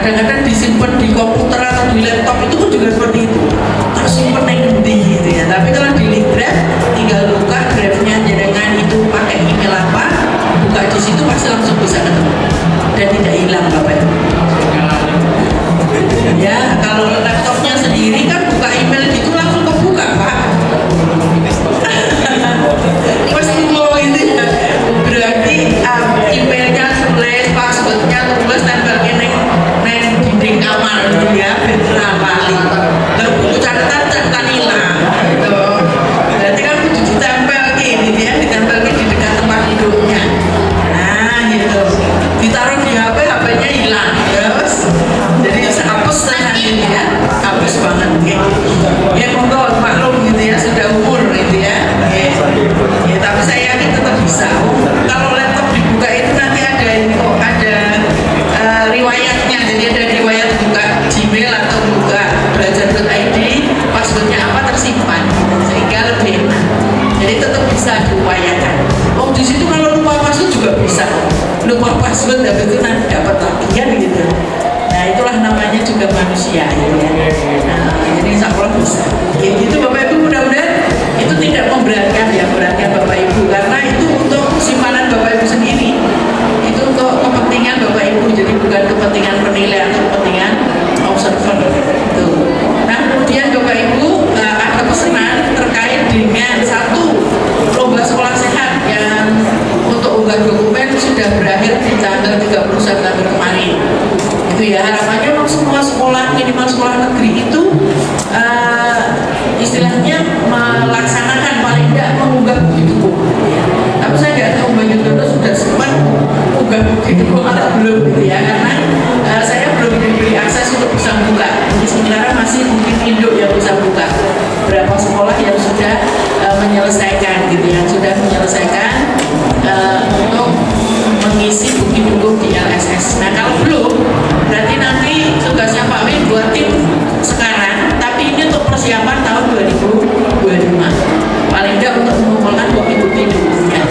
kadang-kadang disimpan di komputer atau di laptop itu pun juga seperti itu, tersimpan yang di gitu ya. Tapi kalau di link drive tinggal buka drive-nya jenengan itu pakai email apa, buka di situ pasti langsung bisa ketemu dan tidak hilang Bapak Ibu. Ya kalau laptopnya sendiri kan buka email gitu langsung kebuka Pak. Pasti mau itu ya. Berarti emailnya tulis, passwordnya tulis, tempelin neng dinding kamar gitu ya, bener apalin. Lalu buku catatan hilang gitu. Berarti kan kudu ditempel gitu ya, ditempel di dekat tempat hidupnya. Nah gitu, ditaruh di HP, HP-nya hilang terus. Jadi hapus tangan ini ya, hapus banget gitu. Ya monggo maklum gitu ya, sudah umur gitu ya. Ya tapi saya yakin tetap bisa. Kalau laptop dibuka itu nanti ada ini kok, ada riwayatnya. Jadi ada riwayat buka Gmail atau buka belajar.id, passwordnya apa tersimpan, sehingga lebih enak. Jadi tetap bisa diupayakan. Oh di situ kalau lupa password juga bisa. Lupa password habis itu nanti dapat lagi kan gitu. Nah itulah namanya juga manusia ya. Nah, jadi insya Allah bisa. Ya, gitu Bapak Ibu, mudah-mudahan itu tidak memberatkan ya, beratkan Bapak Ibu, karena itu untuk simpanan Bapak Ibu sendiri. Itu untuk kepentingan Bapak Ibu, jadi bukan kepentingan penilaian atau kepentingan observer itu. Nah kemudian Bapak Ibu ada pesanan terkait dengan satu lomba sekolah sehat yang untuk unggah dokumen sudah berakhir di tanggal 30 September kemarin. Itu ya, harapannya semua sekolah, minimal sekolah negeri itu istilahnya melaksanakan paling tidak mengunggah bukti dukung. Tapi saya nggak tahu Mbak Yudono sudah sempat mengunggah bukti dukung atau belum gitu ya, karena saya belum diberi akses untuk bisa buka. Jadi sementara masih mungkin induk yang bisa buka. Berapa sekolah yang sudah menyelesaikan gitu, yang sudah menyelesaikan untuk mengisi bukti dukung di LSS. Nah kalau belum, berarti nanti tugasnya Pak Win buat tim sekarang, tapi ini untuk persiapan tahun 2025. Paling tidak untuk mengumpulkan bukti-bukti dukungnya.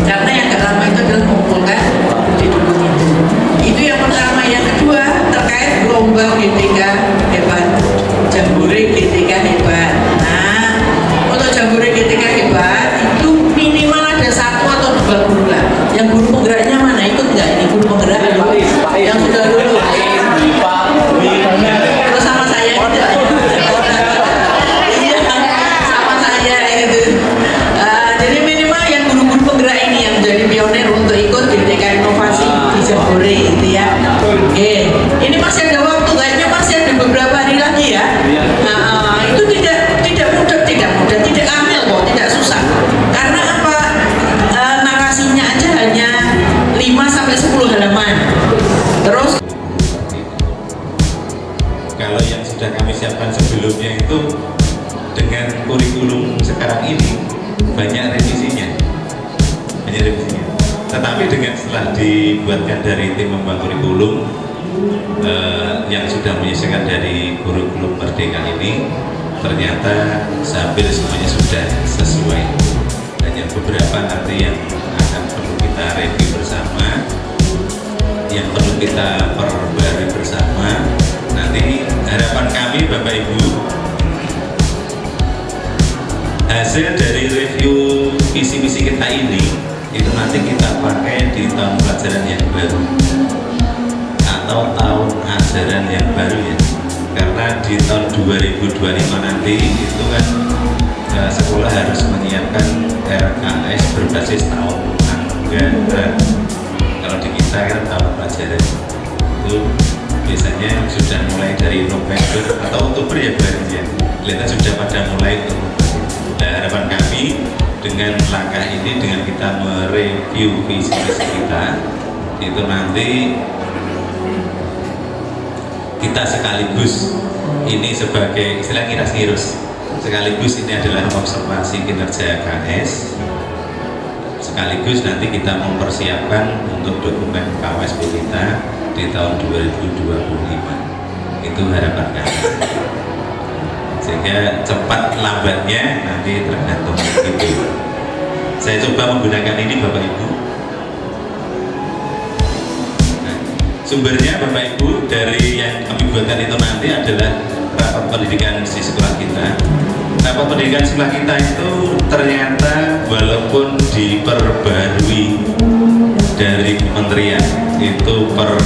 Karena yang gak lama itu adalah mengumpulkan bukti dukung itu. Itu yang pertama. Yang kedua terkait gelombang GTK hebat, Jambore GTK hebat. Nah untuk Jambore GTK hebat itu minimal ada satu atau dua guru lah. Yang guru penggeraknya mana, ikut nggak ini guru penggerak yang sudah lulus? Terus sama saya gitu. Iya, sama saya gitu. Jadi minimal yang guru-guru penggerak ini yang menjadi pionir untuk ikut GTK inovasi di Jambore gitu ya. Oke, ini masih ada waktu, kayaknya masih ada beberapa hari lagi ya. Nah, itu tidak mudah, tidak ambil kok, tidak susah. Karena apa? Narasinya aja hanya 5-10 halaman. Terus kalau yang sudah kami siapkan sebelumnya itu dengan kurikulum sekarang ini banyak revisinya. Tetapi dengan setelah dibuatkan dari tim pembuat kurikulum yang sudah menyesuaikan dari kurikulum Merdeka ini, ternyata hampir semuanya sudah sesuai. Hanya beberapa nanti yang akan perlu kita review bersama, yang perlu kita perbarui bersama. Nanti harapan kami Bapak Ibu, hasil dari review visi-misi kita ini itu nanti kita pakai di tahun pelajaran yang baru atau tahun ajaran yang baru ya. Karena di tahun 2025 nanti itu kan sekolah harus menyiapkan RKS berbasis tahun anggaran. Kalau di kita kan tahun pelajaran itu biasanya sudah mulai dari November atau Oktober ya berarti ya. Kelihatan sudah pada mulai Oktober. Nah, harapan kami dengan langkah ini, dengan kita mereview visi-misi kita, itu nanti kita sekaligus ini sebagai istilah ngiras-ngirus, sekaligus ini adalah observasi kinerja KS, sekaligus nanti kita mempersiapkan untuk dokumen KWSP kita di tahun 2025. Itu harapan kami. Sehingga cepat lambatnya nanti tergantung itu. Saya coba menggunakan ini Bapak Ibu. Nah, Sumbernya Bapak Ibu dari yang kami buatkan itu nanti adalah rapat pendidikan di sekolah kita. Rapat pendidikan sekolah kita itu ternyata walaupun diperbarui dari kementerian itu per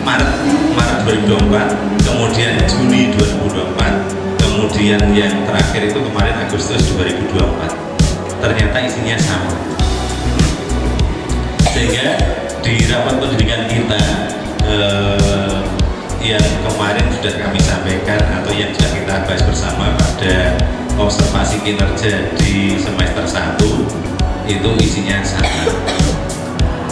Maret 2024, kemudian Juni 2024, kemudian yang terakhir itu kemarin Agustus 2024, ternyata isinya sama. Sehingga di rapat pendidikan kita yang kemarin sudah kami sampaikan atau yang sudah kita bahas bersama pada observasi kinerja di semester 1 itu isinya sama.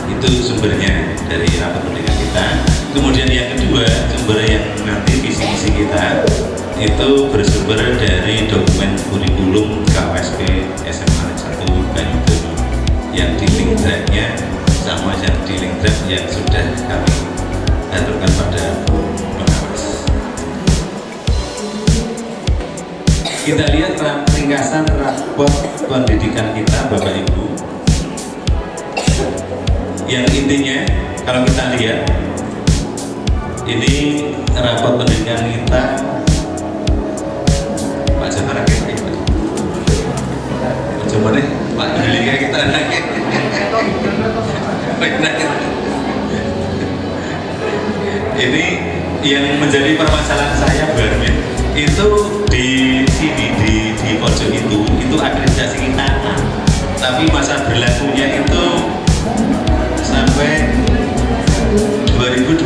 Itu sumbernya dari rapat pendidikan kita. Kemudian yang kedua, sumber yang nanti visi-visi kita itu bersumber dari dokumen kurikulum KWSP SMA 1 Banyuwangi yang di link drive-nya sama yang di link drive yang sudah kami aturkan pada pengawas. Kita lihat ringkasan rapor pendidikan kita Bapak Ibu. Yang intinya kalau kita lihat ini rapor pendidikan kita Pak Jamara kayak coba deh Pak Julia kita nanya. Ini yang menjadi permasalahan saya Barmin itu di sini di pojok itu akreditasi kita, tapi masa berlakunya itu sampai 2021.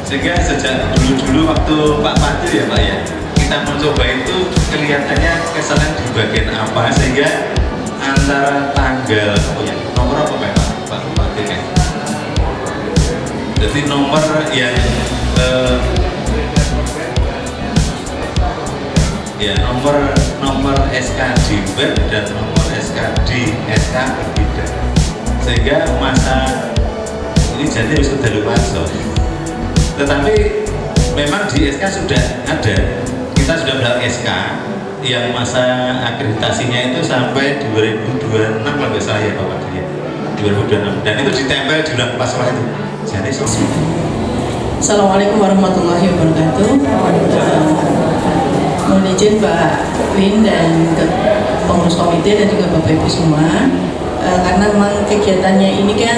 Sehingga sejak dulu waktu Pak Patu ya Pak ya, kita mencoba itu kelihatannya kesalahan di bagian apa, sehingga antara tanggal nomor apa Pak Patu kan? Jadi nomor yang nomor SK di web dan nomor SK di SK berbeda, sehingga masa ini jadi harus kedaluarsa. Tetapi memang di SK sudah ada, kita sudah bilang SK yang masa akreditasinya itu sampai 2026 kalau nggak salah ya Bapak ya, 2026, dan itu ditempel di dalam paspor itu. Jadi Assalamualaikum warahmatullahi wabarakatuh. Mohon izin Pak Win dan pengurus komite dan juga Bapak Ibu semua, karena memang kegiatannya ini kan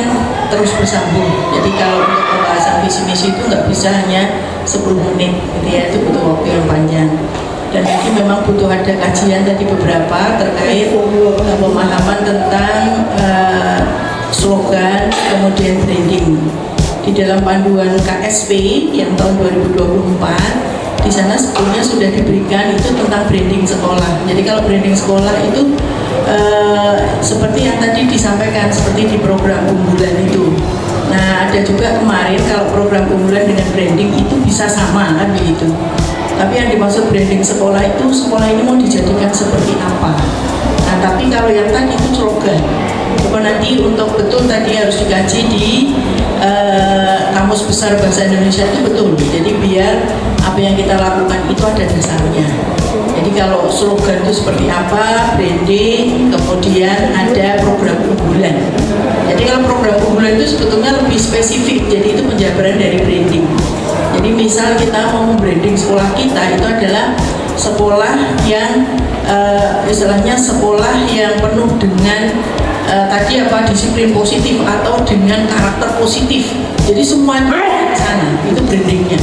terus bersambung. Jadi kalau untuk pembahasan visi misi itu nggak bisa hanya 10 menit, gitu ya, itu butuh waktu yang panjang. Dan ini memang butuh ada kajian tadi beberapa terkait pemahaman tentang slogan, kemudian branding. Di dalam panduan KSP yang tahun 2024, di sana sebetulnya sudah diberikan itu tentang branding sekolah. Jadi kalau branding sekolah itu seperti yang tadi disampaikan, seperti di program unggulan itu. Nah, ada juga kemarin kalau program unggulan dengan branding itu bisa sama kan begitu. Tapi yang dimaksud branding sekolah itu, sekolah ini mau dijadikan seperti apa. Nah, tapi kalau yang tadi itu slogan. Coba nanti untuk betul tadi harus dikaji di Kamus Besar Bahasa Indonesia itu betul. Jadi biar apa yang kita lakukan itu ada dasarnya. Jadi kalau slogan itu seperti apa, branding, kemudian ada program unggulan. Jadi kalau program unggulan itu sebetulnya lebih spesifik. Jadi itu penjabaran dari branding. Jadi misal kita mau membranding sekolah kita itu adalah sekolah yang istilahnya sekolah yang penuh dengan tadi apa, disiplin positif atau dengan karakter positif. Jadi semuanya di sana itu brandingnya.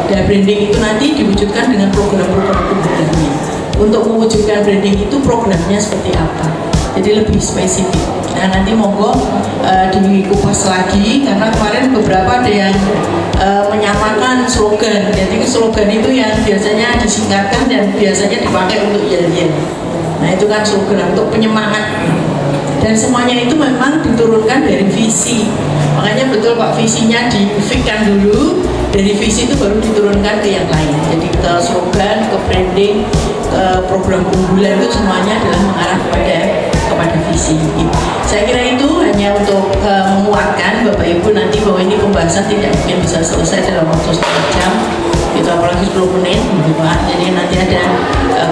Dan branding itu nanti diwujudkan dengan program-program unggulannya. Untuk mewujudkan branding itu programnya seperti apa? Jadi lebih spesifik. Nah, nanti monggo dikupas lagi karena kemarin beberapa ada yang menyamakan slogan. Jadi slogan itu yang biasanya disingkatkan dan biasanya dipakai untuk yel-yel. Nah, itu kan slogan untuk penyemangat. Dan semuanya itu memang diturunkan dari visi. Makanya betul Pak, visinya di-fikkan dulu, dari visi itu baru diturunkan ke yang lain. Jadi ke slogan, ke branding, ke program unggulan itu semuanya adalah mengarah kepada visi. Saya kira itu hanya untuk menguatkan Bapak Ibu nanti bahwa ini pembahasan tidak mungkin bisa selesai dalam waktu setengah jam. Itu apalagi 10 menit gitu Pak. Jadi nanti ada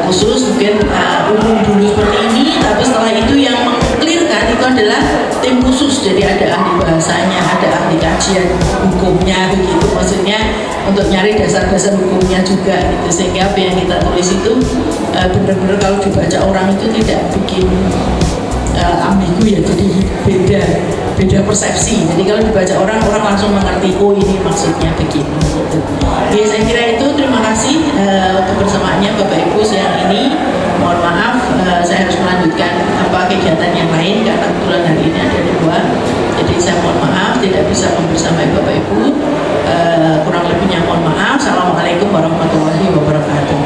khusus mungkin umum dulu seperti ini, tapi setelah itu yang mengklirkan itu adalah tim khusus. Jadi ada ahli bahasa kajian hukumnya begitu, maksudnya untuk nyari dasar-dasar hukumnya juga gitu, sehingga apa yang kita tulis itu benar-benar kalau dibaca orang itu tidak bikin ambigu ya, jadi beda persepsi. Jadi kalau dibaca orang langsung mengerti, oh ini maksudnya begini gitu. Oke, saya kira itu. Terima kasih kebersamaannya Bapak Ibu siang ini. Mohon maaf saya harus melanjutkan kegiatan yang lain karena kebetulan hari ini ada di luar. Jadi saya mohon maaf tidak bisa membersamai Bapak Ibu. Kurang lebihnya mohon maaf. Assalamualaikum warahmatullahi wabarakatuh.